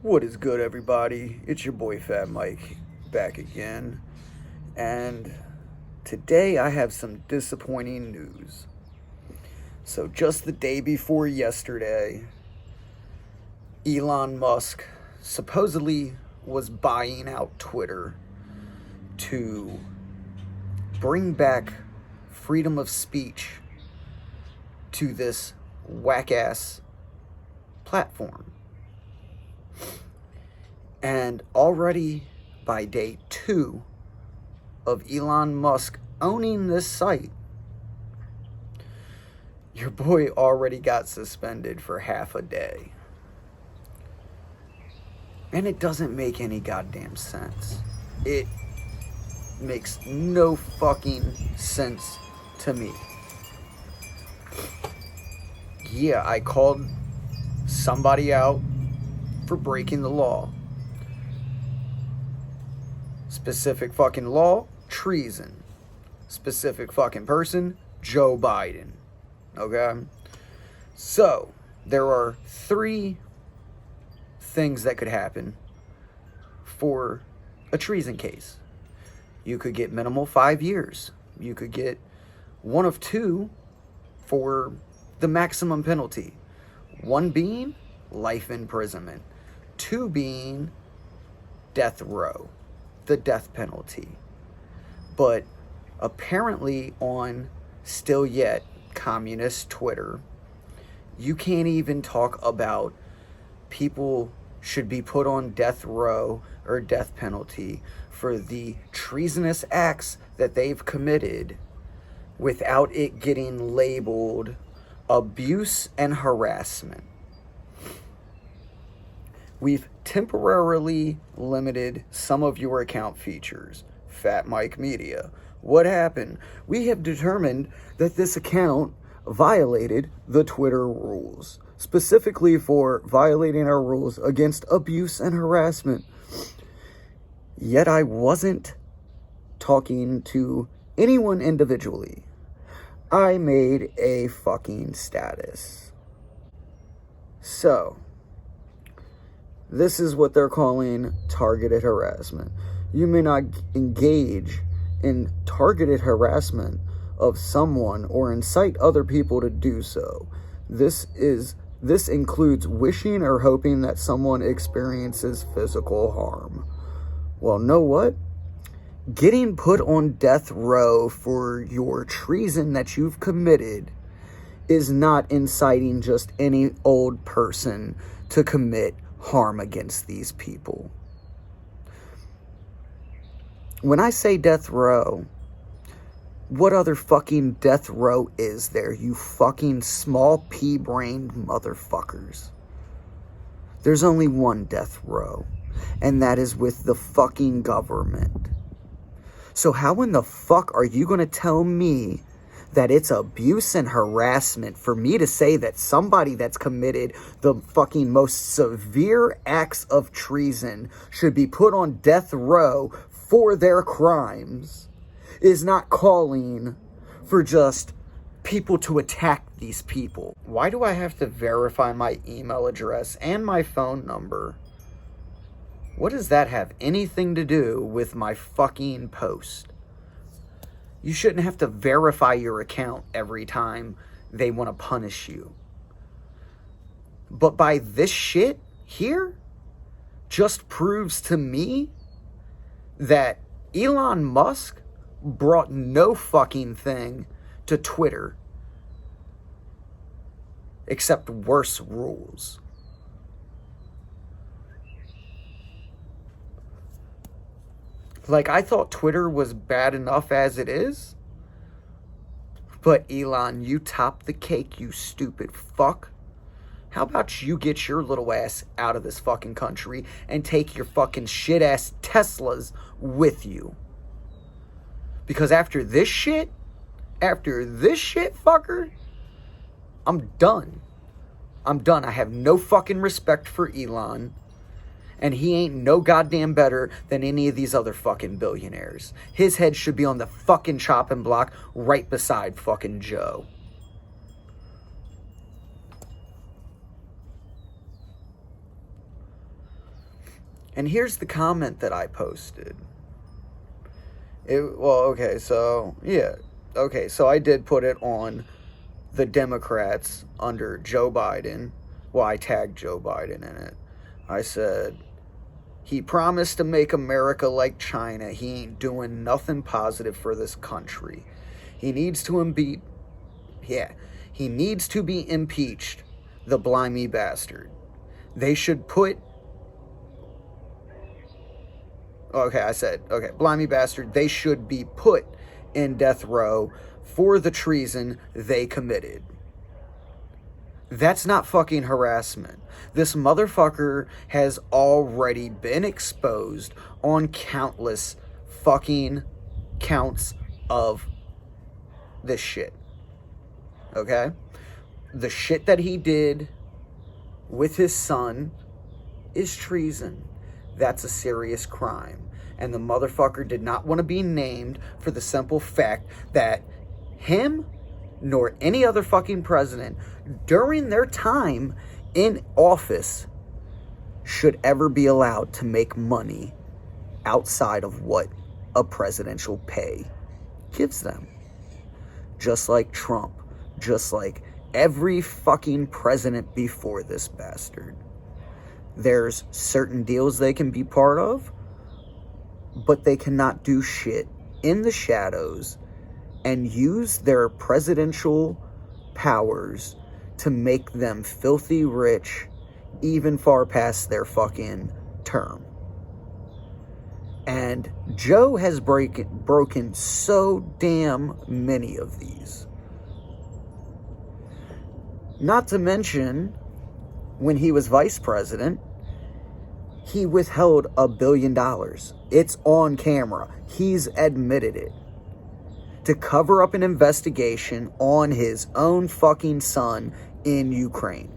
What is good, everybody? It's your boy Fat Mike back again. And today I have some disappointing news. So, just the day before yesterday, Elon Musk supposedly was buying out Twitter to bring back freedom of speech to this whack ass platform. And already by day 2 of Elon Musk owning this site, your boy already got suspended for half a day. And it doesn't make any goddamn sense. It makes no fucking sense to me. Yeah, I called somebody out for breaking the law. Specific fucking law, treason. Specific fucking person, Joe Biden. Okay? So, there are 3 things that could happen for a treason case. You could get minimal 5 years. You could get one of 2 for the maximum penalty. 1 being life imprisonment. 2 being death row. The death penalty. But apparently on still yet communist Twitter, you can't even talk about people should be put on death row or death penalty for the treasonous acts that they've committed without it getting labeled abuse and harassment. We've temporarily limited some of your account features. PhatMikeMedia. What happened? We have determined that this account violated the Twitter rules, specifically for violating our rules against abuse and harassment. Yet I wasn't talking to anyone individually. I made a fucking status. So, this is what they're calling targeted harassment. You may not engage in targeted harassment of someone or incite other people to do so. This includes wishing or hoping that someone experiences physical harm. Well, know what? Getting put on death row for your treason that you've committed is not inciting just any old person to commit harm against these people. When I say death row, what other fucking death row is there, you fucking small pea-brained motherfuckers? There's only one death row, and that is with the fucking government. So how in the fuck are you gonna tell me that it's abuse and harassment for me to say that somebody that's committed the fucking most severe acts of treason should be put on death row for their crimes is not calling for just people to attack these people? Why do I have to verify my email address and my phone number? What does that have anything to do with my fucking post? You shouldn't have to verify your account every time they want to punish you. But by this shit here, just proves to me that Elon Musk brought no fucking thing to Twitter except worse rules. Like, I thought Twitter was bad enough as it is. But Elon, you top the cake, you stupid fuck. How about you get your little ass out of this fucking country and take your fucking shit ass Teslas with you? Because after this shit, fucker, I'm done. I have no fucking respect for Elon. And he ain't no goddamn better than any of these other fucking billionaires. His head should be on the fucking chopping block right beside fucking Joe. And here's the comment that I posted. So I did put it on the Democrats under Joe Biden. Well, I tagged Joe Biden in it. I said, he promised to make America like China. He ain't doing nothing positive for this country. He needs to be impeached, the blimey bastard. They should put, blimey bastard, they should be put in death row for the treason they committed. That's not fucking harassment. This motherfucker has already been exposed on countless fucking counts of this shit. Okay? The shit that he did with his son is treason. That's a serious crime. And the motherfucker did not want to be named for the simple fact that him nor any other fucking president during their time in office should ever be allowed to make money outside of what a presidential pay gives them. Just like Trump, just like every fucking president before this bastard. There's certain deals they can be part of, but they cannot do shit in the shadows and use their presidential powers to make them filthy rich even far past their fucking term. And Joe has broken so damn many of these. Not to mention, when he was vice president, he withheld $1 billion. It's on camera. He's admitted it. To cover up an investigation on his own fucking son in Ukraine.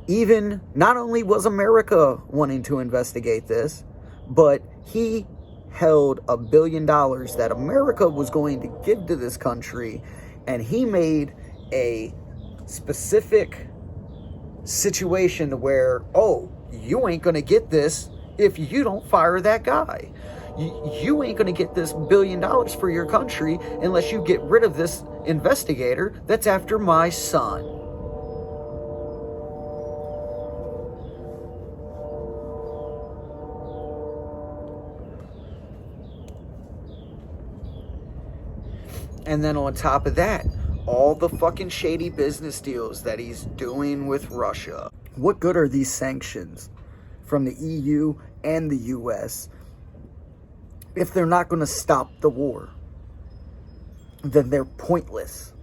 Even, not only was America wanting to investigate this, but he held $1 billion that America was going to give to this country, and he made a specific situation where, you ain't gonna get this if you don't fire that guy. You ain't gonna get this $1 billion for your country unless you get rid of this investigator that's after my son. And then on top of that, all the fucking shady business deals that he's doing with Russia. What good are these sanctions from the EU and the US if they're not going to stop the war? Then they're pointless.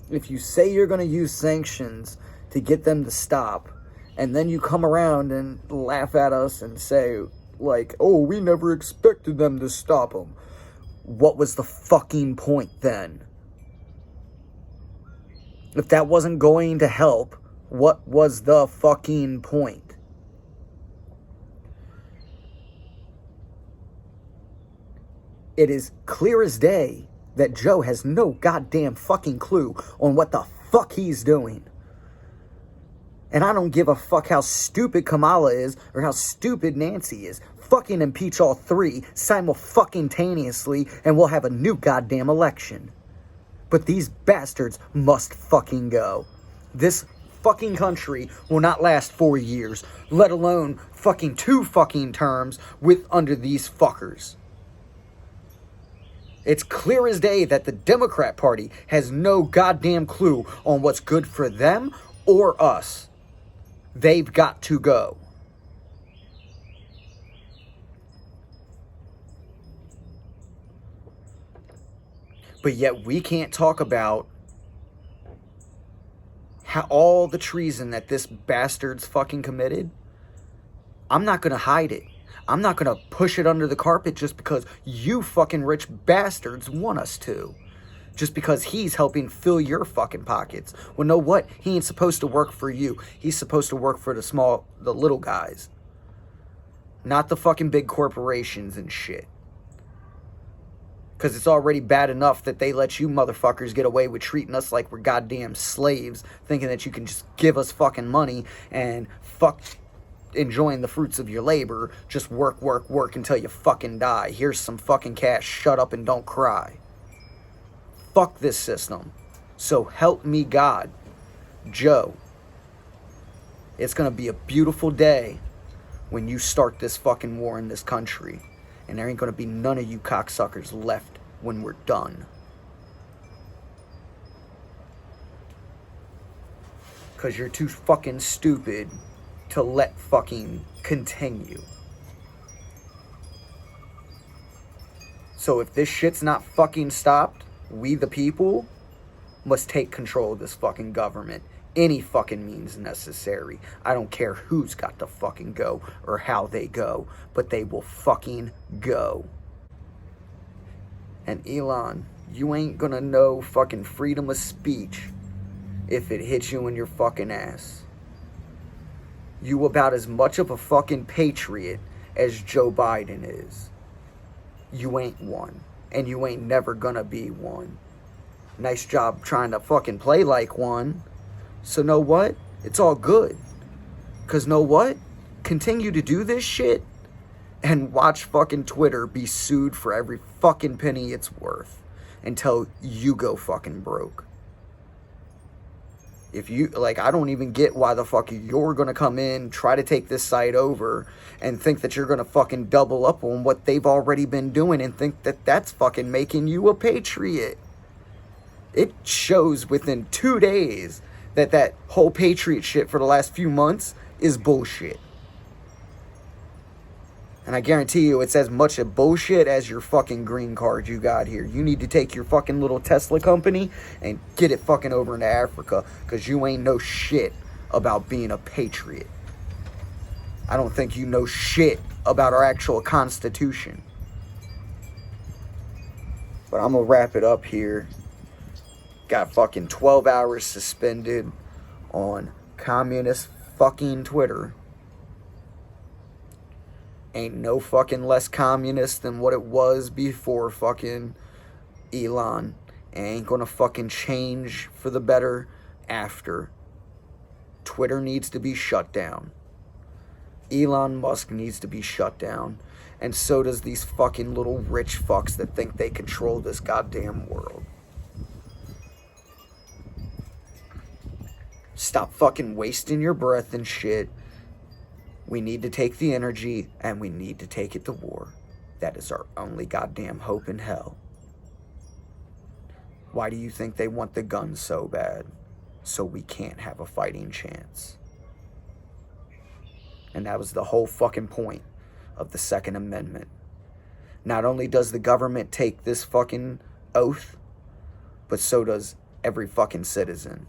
If you say you're going to use sanctions to get them to stop, and then you come around and laugh at us and say, like, we never expected them to stop them. What was the fucking point then? If that wasn't going to help, what was the fucking point? It is clear as day that Joe has no goddamn fucking clue on what the fuck he's doing. And I don't give a fuck how stupid Kamala is or how stupid Nancy is. Fucking impeach all three simultaneously and we'll have a new goddamn election. But these bastards must fucking go. This fucking country will not last 4 years, let alone fucking 2 fucking terms under these fuckers. It's clear as day that the Democrat Party has no goddamn clue on what's good for them or us. They've got to go. But yet we can't talk about how all the treason that this bastard's fucking committed. I'm not going to hide it. I'm not going to push it under the carpet just because you fucking rich bastards want us to. Just because he's helping fill your fucking pockets. Well, know what? He ain't supposed to work for you. He's supposed to work for the little guys. Not the fucking big corporations and shit. Because it's already bad enough that they let you motherfuckers get away with treating us like we're goddamn slaves, thinking that you can just give us fucking money and fuck enjoying the fruits of your labor. Just work, work, work until you fucking die. Here's some fucking cash. Shut up and don't cry. Fuck this system. So help me God. Joe, it's gonna be a beautiful day when you start this fucking war in this country. And there ain't gonna be none of you cocksuckers left when we're done. Because you're too fucking stupid to let fucking continue. So if this shit's not fucking stopped, we the people must take control of this fucking government. Any fucking means necessary. I don't care who's got to fucking go or how they go, but they will fucking go. And Elon, you ain't gonna know fucking freedom of speech if it hits you in your fucking ass. You about as much of a fucking patriot as Joe Biden is. You ain't one. And you ain't never gonna be one. Nice job trying to fucking play like one. So know what? It's all good. Cause know what? Continue to do this shit and watch fucking Twitter be sued for every fucking penny it's worth until you go fucking broke. If you, like, I don't even get why the fuck you're gonna come in, try to take this site over, and think that you're gonna fucking double up on what they've already been doing and think that that's fucking making you a patriot. It shows within 2 days that that whole patriot shit for the last few months is bullshit. And I guarantee you it's as much a bullshit as your fucking green card you got here. You need to take your fucking little Tesla company and get it fucking over into Africa, because you ain't know shit about being a patriot. I don't think you know shit about our actual Constitution. But I'm gonna wrap it up here. Got fucking 12 hours suspended on communist fucking Twitter. Ain't no fucking less communist than what it was before fucking Elon. Ain't gonna fucking change for the better after. Twitter needs to be shut down. Elon Musk needs to be shut down. And so does these fucking little rich fucks that think they control this goddamn world. Stop fucking wasting your breath and shit. We need to take the energy, and we need to take it to war. That is our only goddamn hope in hell. Why do you think they want the guns so bad? So we can't have a fighting chance. And that was the whole fucking point of the Second Amendment. Not only does the government take this fucking oath, but so does every fucking citizen.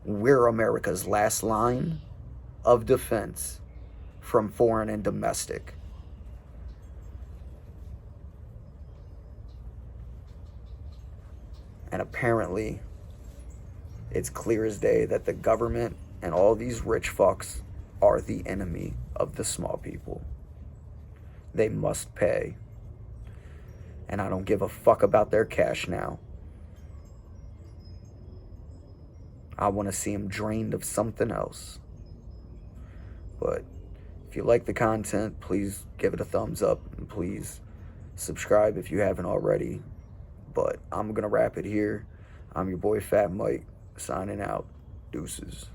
We're America's last line of defense from foreign and domestic. And apparently, it's clear as day that the government and all these rich fucks are the enemy of the small people. They must pay. And I don't give a fuck about their cash now. I want to see them drained of something else. But if you like the content, please give it a thumbs up, and please subscribe if you haven't already. But I'm going to wrap it here. I'm your boy Fat Mike, signing out. Deuces.